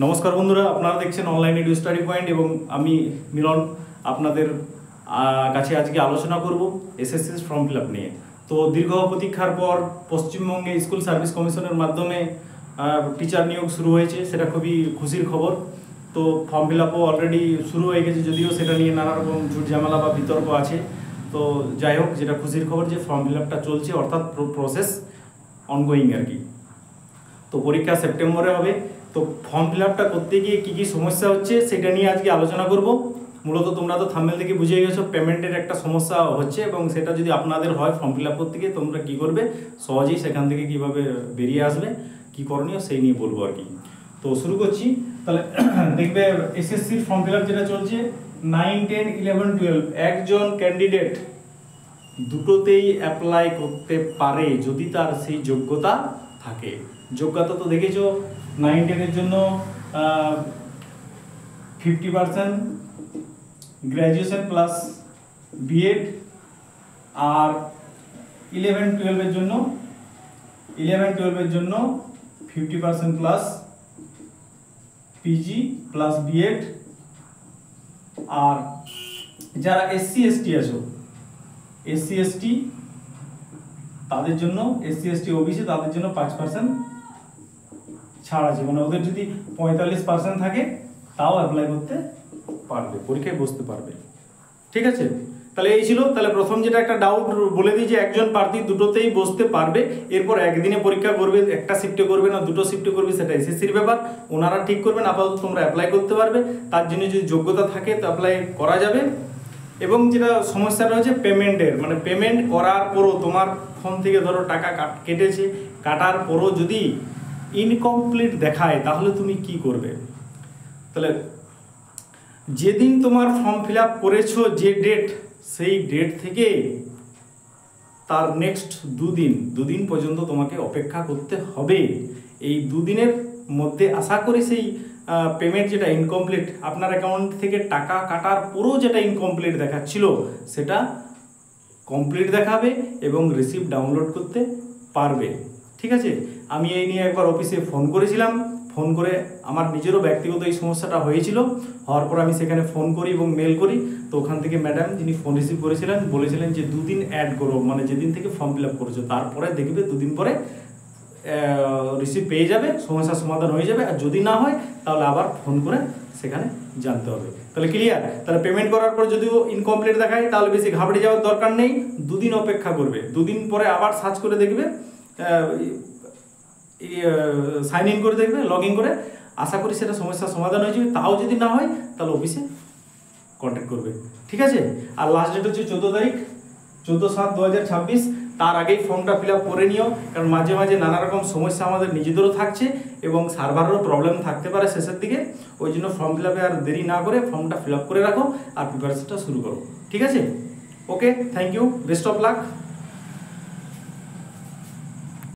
নমস্কার বন্ধুরা, আপনারা দেখছেন অনলাইন এডু স্টাডি পয়েন্ট এবং আমি মিলন আপনাদের কাছে আজকে আলোচনা করব এসএসসি ফর্ম ফিল আপ নিয়ে। তো দীর্ঘ প্রতীক্ষার পর পশ্চিমবঙ্গে স্কুল সার্ভিস কমিশনের মাধ্যমে টিচার নিয়োগ শুরু হয়েছে, সেটা খুবই খুশির খবর। তো ফর্ম ফিল আপও অলরেডি শুরু হয়ে গেছে, যদিও সেটা নিয়ে নানা রকম ঝুট ঝামেলা বা বিতর্ক আছে। তো যাই হোক, যেটা খুশির খবর যে ফর্ম ফিল আপটা চলছে, অর্থাৎ প্রসেস অনগোয়িং আর কি। তো পরীক্ষা সেপ্টেম্বরে হবে। তো ফর্ম ফিল আপটা করতে গিয়ে কী কী সমস্যা হচ্ছে সেটা নিয়ে আজকে আলোচনা করব। মূলত তোমরা তো থাম্বনেল থেকে বুঝে গেছো পেমেন্টের একটা সমস্যা হচ্ছে, এবং সেটা যদি আপনাদের হয় ফর্ম ফিল আপ করতে গিয়ে তোমরা কী করবে, সহজেই সেখান থেকে কীভাবে বেরিয়ে আসবে, কী করণীয় সেই নিয়ে বলবো আর কি। তো শুরু করছি। তাহলে দেখবে এসএসসির ফর্ম ফিল আপ যেটা চলছে 9, 10, 11, 12 একজন ক্যান্ডিডেট দুটোতেই অ্যাপ্লাই করতে পারে যদি তার সেই যোগ্যতা থাকে। যোগ্যতা তো দেখেছো, 9, 10-এর জন্য 50% গ্র্যাজুয়েশন প্লাস বিএড, আর 11, 12-এর জন্য 50% প্লাস পিজি প্লাস বিএড। আর যারা এসসি এসটি আছো, এসসি এসটি তাদের জন্য, এসসি এসটি ওবিসি তাদের জন্য 5% ছাড় আছে, মানে ওদের যদি 45% থাকে তাও অ্যাপ্লাই করতে পারবে, পরীক্ষায় বসতে পারবে। ঠিক আছে, তাহলে এই ছিল। তাহলে প্রথম যেটা একটা ডাউট বলে দিই যে একজন প্রার্থী দুটোতেই বসতে পারবে। এরপর একদিনে পরীক্ষা করবে, একটা শিফটে করবে না দুটো শিফটে করবে সেটা এসএসসির ব্যাপার, ওনারা ঠিক করবেন। আপাতত তোমরা অ্যাপ্লাই করতে পারবে, তার জন্য যদি যোগ্যতা থাকে তো অ্যাপ্লাই করা যাবে। এবং যেটা সমস্যাটা হচ্ছে পেমেন্টের, মানে পেমেন্ট করার পরও তোমার ফোন থেকে ধরো টাকা কেটেছে, কাটার পরও যদি ইনকমপ্লিট দেখায় তাহলে তুমি কি করবে। তাহলে যেদিন তোমার ফর্ম ফিল আপ করেছো যে ডেট, সেই ডেট থেকে তার নেক্সট দুদিন পর্যন্ত তোমাকে অপেক্ষা করতে হবে। এই দুদিনের মধ্যে আশা করি সেই পেমেন্ট যেটা ইনকমপ্লিট, আপনার অ্যাকাউন্ট থেকে টাকা কাটার পরও যেটা ইনকমপ্লিট দেখাচ্ছিল সেটা কমপ্লিট দেখাবে এবং রিসিপ্ট ডাউনলোড করতে পারবে। ঠিক আছে, আমি এই নিয়ে একবার অফিসে ফোন করেছিলাম। ফোন করে আমার নিজেরও ব্যক্তিগত এই সমস্যাটা হয়েছিল, হওয়ার পর আমি সেখানে ফোন করি এবং মেল করি। তো ওখান থেকে ম্যাডাম যিনি ফোন রিসিভ করেছিলেন বলেছিলেন যে 2 দিন অ্যাড করো, মানে যেদিন থেকে ফর্ম ফিল আপ করেছো তারপরে দেখবে 2 দিন পরে রিসিভ পেয়ে যাবে, সমস্যার সমাধান হয়ে যাবে। আর যদি না হয় তাহলে আবার ফোন করে সেখানে জানতে হবে। তাহলে ক্লিয়ার? তাহলে পেমেন্ট করার পর যদিও ইনকমপ্লিট দেখায় তাহলে বেশি ঘাবড়ে যাওয়ার দরকার নেই, 2 দিন অপেক্ষা করবে। 2 দিন পরে আবার সার্চ করে দেখবে, সাইন ইন করে দেখবে, লগ ইন করে, আশা করি সেটা সমস্যার সমাধান হয়ে যাবে। তাও যদি না হয় তাহলে অফিসে কন্ট্যাক্ট করবে। ঠিক আছে, আর লাস্ট ডেট হচ্ছে 14 তারিখ, 14/7/2026। তার আগেই ফর্মটা ফিল আপ করে নিও, কারণ মাঝে মাঝে নানা রকম সমস্যা আমাদের নিজেদেরও থাকছে এবং সার্ভারেরও প্রবলেম থাকতে পারে শেষের দিকে। ওই জন্য ফর্ম ফিল আপে আর দেরি না করে ফর্মটা ফিল আপ করে রাখো আর প্রিপারেশনটা শুরু করো। ঠিক আছে, okay, thank you, best of lakh.